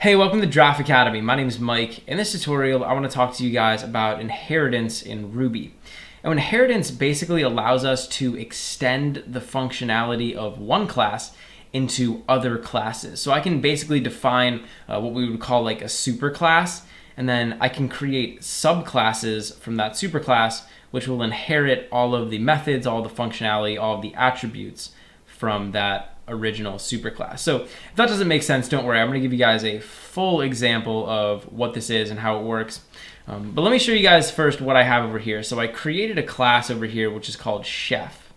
Hey, welcome to Draft Academy. My name is Mike. In this tutorial, I want to talk to you guys about inheritance in Ruby. Now, inheritance basically allows us to extend the functionality of one class into other classes. So I can basically define what we would call like a superclass, and then I can create subclasses from that superclass, which will inherit all of the methods, all the functionality, all of the attributes from that original superclass. So if that doesn't make sense, don't worry. I'm going to give you guys a full example of what this is and how it works. But let me show you guys first what I have over here. So I created a class over here which is called chef.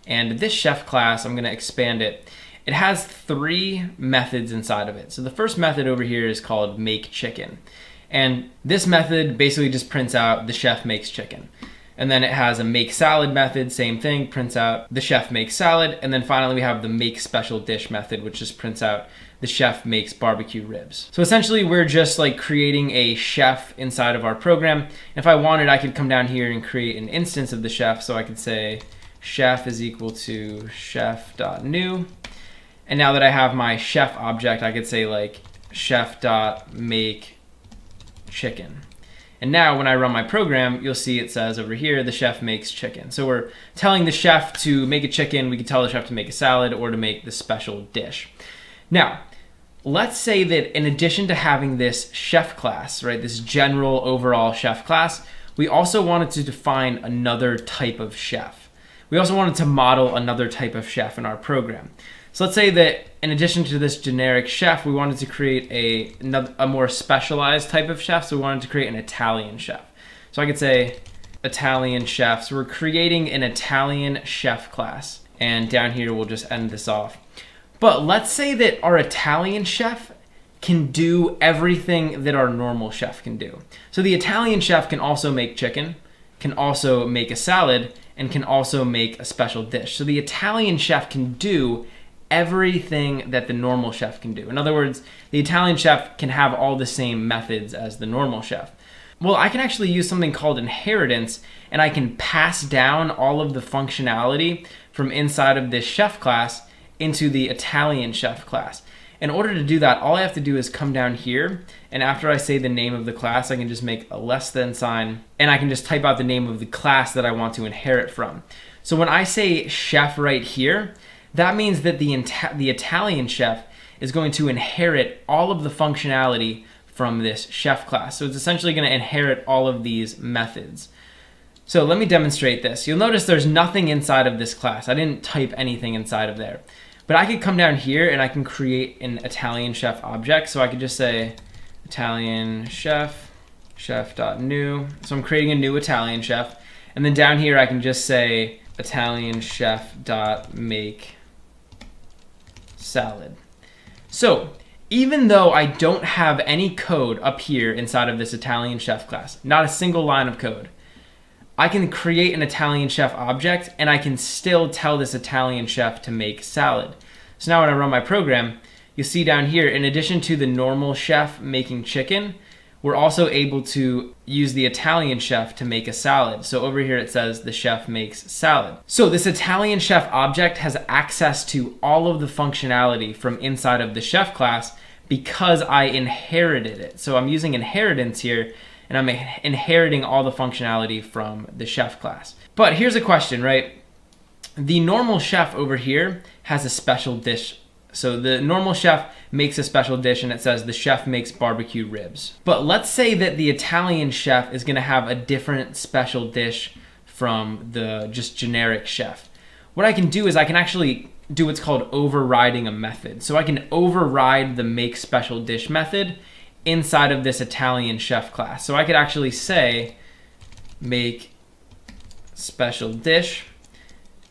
And this chef class, I'm going to expand it. It has three methods inside of it. So the first method over here is called make chicken. And this method basically just prints out the chef makes chicken. And then it has a make salad method, same thing, prints out the chef makes salad. And then finally we have the make special dish method, which just prints out the chef makes barbecue ribs. So essentially we're just like creating a chef inside of our program. And if I wanted, I could come down here and create an instance of the chef. So I could say chef is equal to chef.new. And now that I have my chef object, I could say like chef.make chicken. And now when I run my program, you'll see it says over here, the chef makes chicken. So we're telling the chef to make a chicken. We could tell the chef to make a salad or to make the special dish. Now, let's say that in addition to having this chef class, right, this general overall chef class, we also wanted to define another type of chef. We also wanted to model another type of chef in our program. So let's say that in addition to this generic chef, we wanted to create a more specialized type of chef. So we wanted to create an Italian chef. So I could say Italian chef. So we're creating an Italian chef class. And down here, we'll just end this off. But let's say that our Italian chef can do everything that our normal chef can do. So the Italian chef can also make chicken, can also make a salad, and can also make a special dish. So the Italian chef can do everything that the normal chef can do. In other words, the Italian chef can have all the same methods as the normal chef. Well, I can actually use something called inheritance, and I can pass down all of the functionality from inside of this chef class into the Italian chef class. In order to do that, all I have to do is come down here, and after I say the name of the class, I can just make a less than sign, and I can just type out the name of the class that I want to inherit from. So when I say chef right here, that means that the Italian chef is going to inherit all of the functionality from this chef class. So it's essentially going to inherit all of these methods. So let me demonstrate this. You'll notice there's nothing inside of this class. I didn't type anything inside of there. But I could come down here and I can create an Italian chef object. So I could just say Italian chef, chef.new. So I'm creating a new Italian chef. And then down here I can just say Italian chef.make salad. So even though I don't have any code up here inside of this Italian chef class, not a single line of code, I can create an Italian chef object and I can still tell this Italian chef to make salad. So now when I run my program, you'll see down here, in addition to the normal chef making chicken, we're also able to use the Italian chef to make a salad. So over here it says the chef makes salad. So this Italian chef object has access to all of the functionality from inside of the chef class because I inherited it. So I'm using inheritance here, and I'm inheriting all the functionality from the chef class. But here's a question, right? The normal chef over here has a special dish. So the normal chef makes a special dish and it says the chef makes barbecue ribs. But let's say that the Italian chef is going to have a different special dish from the just generic chef. What I can do is I can actually do what's called overriding a method. So I can override the make special dish method inside of this Italian chef class. So I could actually say make special dish,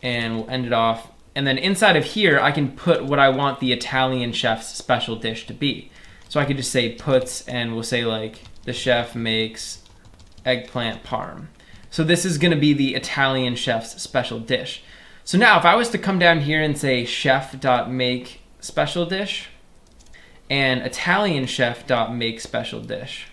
and we'll end it off. And then inside of here, I can put what I want the Italian chef's special dish to be. So I could just say puts, and we'll say like the chef makes eggplant parm. So this is gonna be the Italian chef's special dish. So now if I was to come down here and say chef.make special dish and Italian chef.make special dish,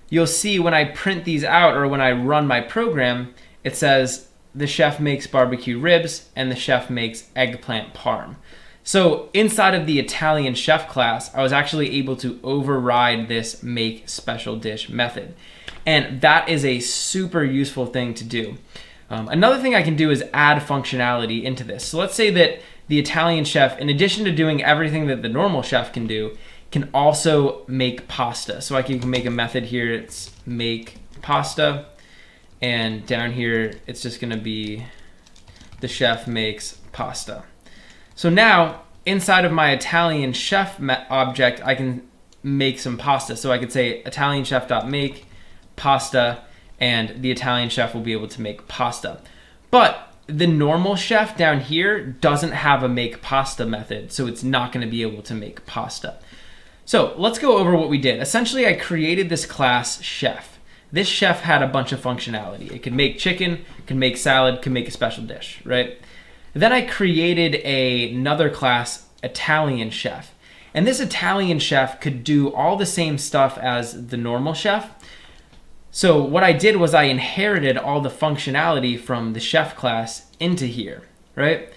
you'll see when I print these out or when I run my program, it says the chef makes barbecue ribs and the chef makes eggplant parm. So inside of the Italian chef class, I was actually able to override this make special dish method. And that is a super useful thing to do. Another thing I can do is add functionality into this. So let's say that the Italian chef, in addition to doing everything that the normal chef can do, can also make pasta. So I can make a method here, it's make pasta. And down here, it's just gonna be the chef makes pasta. So now, inside of my Italian chef object, I can make some pasta. So I could say Italian chef.make pasta, and the Italian chef will be able to make pasta. But the normal chef down here doesn't have a make pasta method, so it's not gonna be able to make pasta. So let's go over what we did. Essentially, I created this class chef. This chef had a bunch of functionality. It could make chicken, could make salad, could make a special dish, right? Then I created another class, Italian chef. And this Italian chef could do all the same stuff as the normal chef. So what I did was I inherited all the functionality from the chef class into here, right?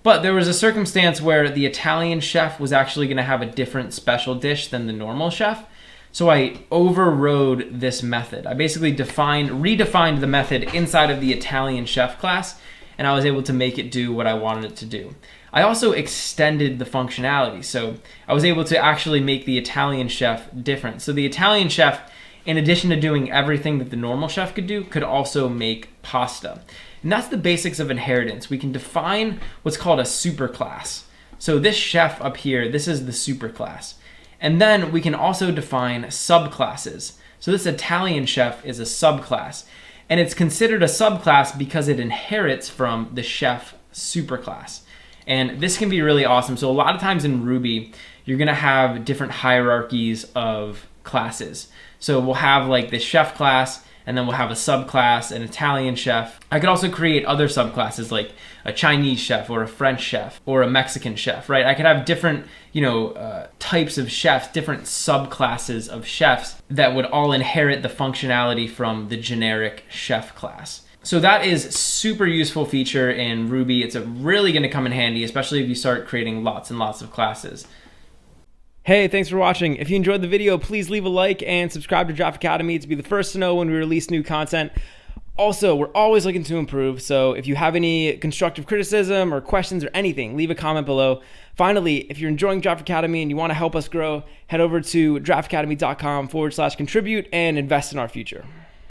But there was a circumstance where the Italian chef was actually gonna have a different special dish than the normal chef. So I overrode this method. I basically redefined the method inside of the Italian chef class, and I was able to make it do what I wanted it to do. I also extended the functionality. So I was able to actually make the Italian chef different. So the Italian chef, in addition to doing everything that the normal chef could do, could also make pasta. And that's the basics of inheritance. We can define what's called a superclass. So this chef up here, this is the superclass. And then we can also define subclasses. So this Italian chef is a subclass. And it's considered a subclass because it inherits from the chef superclass. And this can be really awesome. So a lot of times in Ruby, you're gonna have different hierarchies of classes. So we'll have like the chef class, and then we'll have a subclass, an Italian chef. I could also create other subclasses like a Chinese chef or a French chef or a Mexican chef, right? I could have different, types of chefs, different subclasses of chefs that would all inherit the functionality from the generic chef class. So that is super useful feature in Ruby. It's really gonna come in handy, especially if you start creating lots and lots of classes. Hey, thanks for watching. If you enjoyed the video, please leave a like and subscribe to Draft Academy to be the first to know when we release new content. Also, we're always looking to improve, so if you have any constructive criticism or questions or anything, leave a comment below. Finally, if you're enjoying Draft Academy and you want to help us grow, head over to draftacademy.com/contribute and invest in our future.